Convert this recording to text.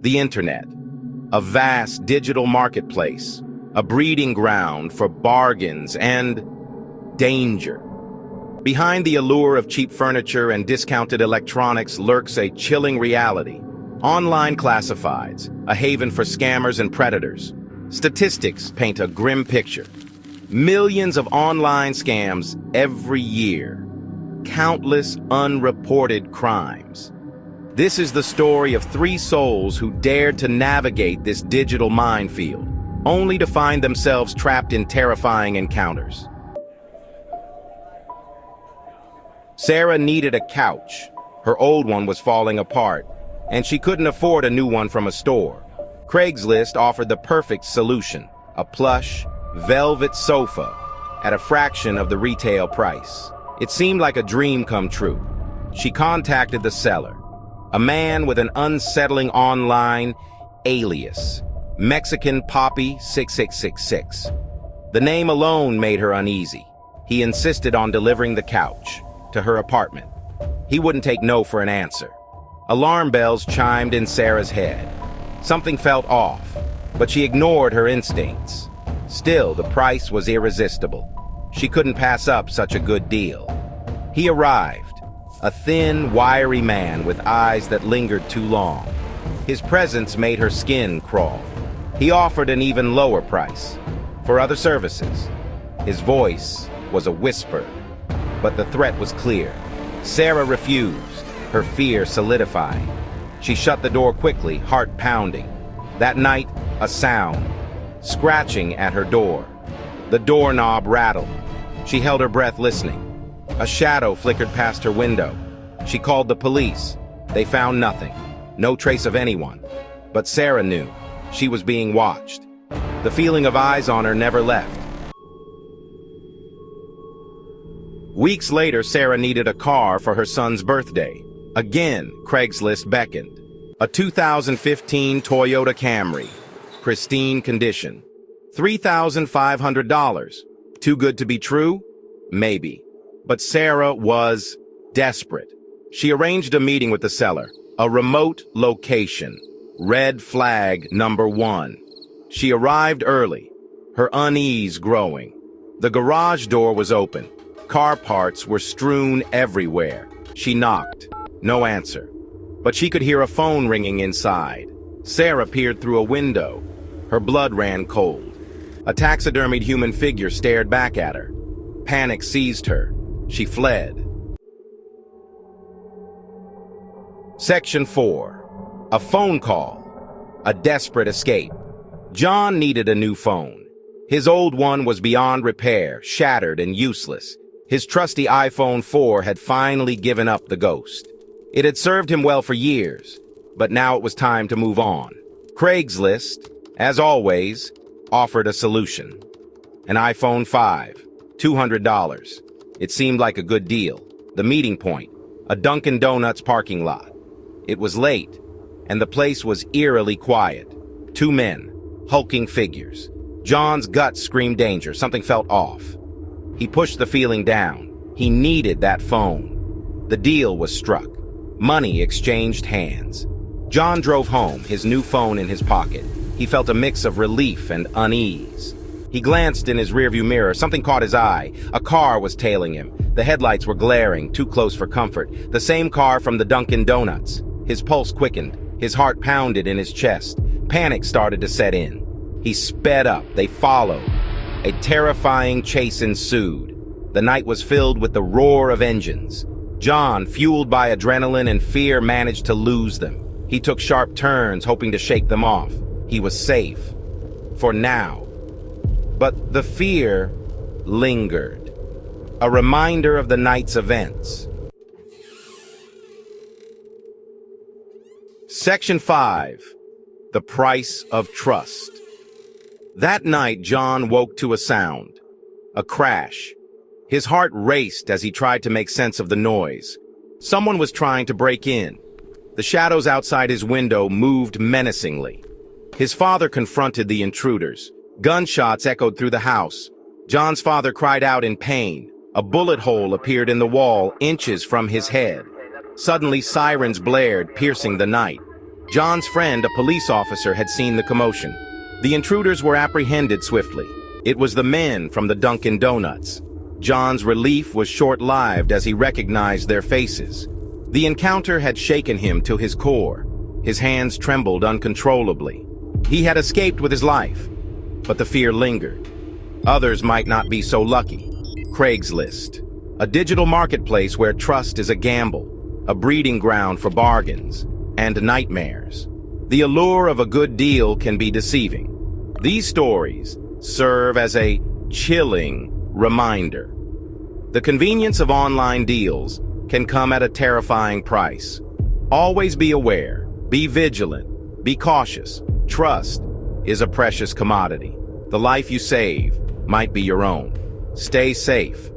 The internet, a vast digital marketplace, a breeding ground for bargains and danger. Behind the allure of cheap furniture and discounted electronics lurks a chilling reality. Online classifieds, a haven for scammers and predators. Statistics paint a grim picture. Millions of online scams every year. Countless unreported crimes. This is the story of three souls who dared to navigate this digital minefield, only to find themselves trapped in terrifying encounters. Sarah needed a couch. Her old one was falling apart, and she couldn't afford a new one from a store. Craigslist offered the perfect solution, a plush, velvet sofa at a fraction of the retail price. It seemed like a dream come true. She contacted the seller, a man with an unsettling online alias, Mexican Poppy 6666. The name alone made her uneasy. He insisted on delivering the couch to her apartment. He wouldn't take no for an answer. Alarm bells chimed in Sarah's head. Something felt off, but she ignored her instincts. Still, the price was irresistible. She couldn't pass up such a good deal. He arrived, a thin, wiry man with eyes that lingered too long. His presence made her skin crawl. He offered an even lower price for other services. His voice was a whisper, but the threat was clear. Sarah refused, her fear solidifying. She shut the door quickly, heart pounding. That night, a sound, scratching at her door. The doorknob rattled. She held her breath listening. A shadow flickered past her window. She called the police. They found nothing, no trace of anyone. But Sarah knew she was being watched. The feeling of eyes on her never left. Weeks later, Sarah needed a car for her son's birthday. Again, Craigslist beckoned. A 2015 Toyota Camry, pristine condition. $3,500. Too good to be true? Maybe. But Sarah was desperate. She arranged a meeting with the seller, a remote location. Red flag number 1. She arrived early, her unease growing. The garage door was open. Car parts were strewn everywhere. She knocked. No answer. But she could hear a phone ringing inside. Sarah peered through a window. Her blood ran cold. A taxidermied human figure stared back at her. Panic seized her. She fled. Section 4. A phone call. A desperate escape. John needed a new phone. His old one was beyond repair, shattered and useless. His trusty iPhone 4 had finally given up the ghost. It had served him well for years, but now it was time to move on. Craigslist, as always, offered a solution. An iPhone 5, $200. It seemed like a good deal. The meeting point, a Dunkin' Donuts parking lot. It was late, and the place was eerily quiet. 2 men, hulking figures. John's gut screamed danger. Something felt off. He pushed the feeling down. He needed that phone. The deal was struck. Money exchanged hands. John drove home, his new phone in his pocket. He felt a mix of relief and unease. He glanced in his rearview mirror. Something caught his eye. A car was tailing him. The headlights were glaring, too close for comfort. The same car from the Dunkin' Donuts. His pulse quickened. His heart pounded in his chest. Panic started to set in. He sped up. They followed. A terrifying chase ensued. The night was filled with the roar of engines. John, fueled by adrenaline and fear, managed to lose them. He took sharp turns, hoping to shake them off. He was safe. For now. But the fear lingered. A reminder of the night's events. Section 5. The Price of Trust. That night, John woke to a sound. A crash. His heart raced as he tried to make sense of the noise. Someone was trying to break in. The shadows outside his window moved menacingly. His father confronted the intruders. Gunshots echoed through the house. John's father cried out in pain. A bullet hole appeared in the wall inches from his head. Suddenly, sirens blared, piercing the night. John's friend, a police officer, had seen the commotion. The intruders were apprehended swiftly. It was the men from the Dunkin' Donuts. John's relief was short-lived as he recognized their faces. The encounter had shaken him to his core. His hands trembled uncontrollably. He had escaped with his life, but the fear lingered. Others might not be so lucky. Craigslist, a digital marketplace where trust is a gamble, a breeding ground for bargains and nightmares. The allure of a good deal can be deceiving. These stories serve as a chilling reminder. The convenience of online deals can come at a terrifying price. Always be aware, be vigilant, be cautious. Trust is a precious commodity. The life you save might be your own. Stay safe